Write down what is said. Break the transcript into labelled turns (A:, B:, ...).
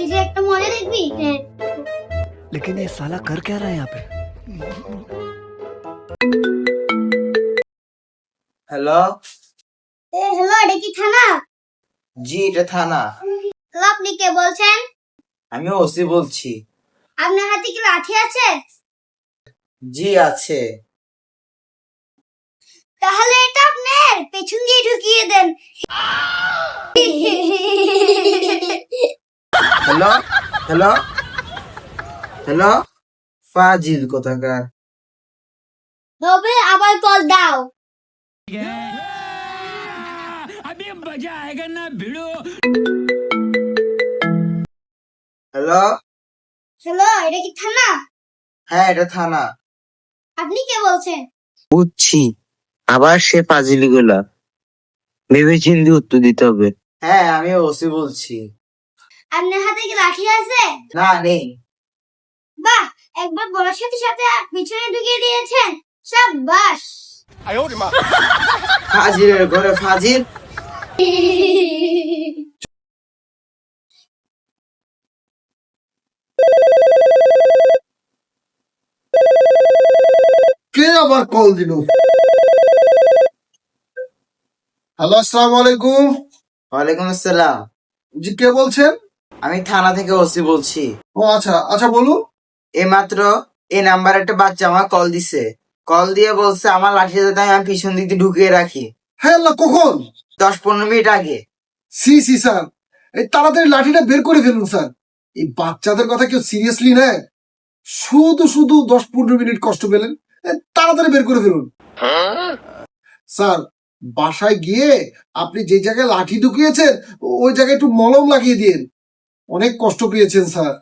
A: দিলে একটা মজা দেখবি। হ্যাঁ
B: लेकिन ये साला कर क्या रहा है यहाँ पे?
C: হ্যালো।
A: হ্যালো, এটা কি থানা?
C: জি, এটা থানা।
A: তো আপনি কে বলছেন?
C: আমি ওসি বলছি।
A: আপনার হাতে কি লাঠি আছে?
C: জি আছে।
A: তাহলে এটা আপনার পেছন দিয়ে ঢুকিয়ে দেন।
C: হ্যালো হ্যালো হ্যালো, ফাজিল কোথাকার।
A: তবে আবার কল দাও।
C: হ্যালো।
A: হ্যালো, এটা কি থানা?
C: হ্যাঁ, এটা থানা।
A: আপনি কে বলছেন?
D: বুঝছি, আবার সে ফাজিলি গুলা ভেবে চিন্তে উত্তর দিতে হবে।
C: হ্যাঁ, আমি ওসি বলছি।
A: আপনার হাতে কি লাঠি আছে?
C: না, নেই।
A: বাহ, একবার বলার সাথে সাথে পিছনে ঢুকিয়ে দিয়েছেন। সাবাস।
C: ফাজিলের ঘরে ফাজিল।
E: কে আবার কল দিল? হ্যালো, আসসালামু আলাইকুম।
C: ওয়ালাইকুম আসসালাম।
E: জি, কে বলছেন?
C: আমি থানা থেকে ওসি বলছি।
E: ও আচ্ছা আচ্ছা, বলুন।
C: এইমাত্র এই নাম্বার একটা বাচ্চা আমার কল দিছে। কল দিয়ে বলছে আমার লাঠি যাতে আমি পিছন দিক দিয়ে ঢুকিয়ে রাখি।
E: হ্যাঁ আল্লাহ, কখন?
C: 10-15 মিনিট আগে।
E: সি সি স্যার, এই তাড়াতাড়ি লাঠিটা বের করে ফেলুন স্যার। এই বাচ্চাদের কথা কেউ সিরিয়াসলি নেয়? শুধু শুধু 10-15 মিনিট কষ্ট পেলেন, তাড়াতাড়ি বের করে ফেলুন। স্যার, বাসায় গিয়ে আপনি যে জায়গায় লাঠি ঢুকিয়েছেন ওই জায়গায় একটু মলম লাগিয়ে দিন। অনেক কষ্ট পেয়েছেন স্যার।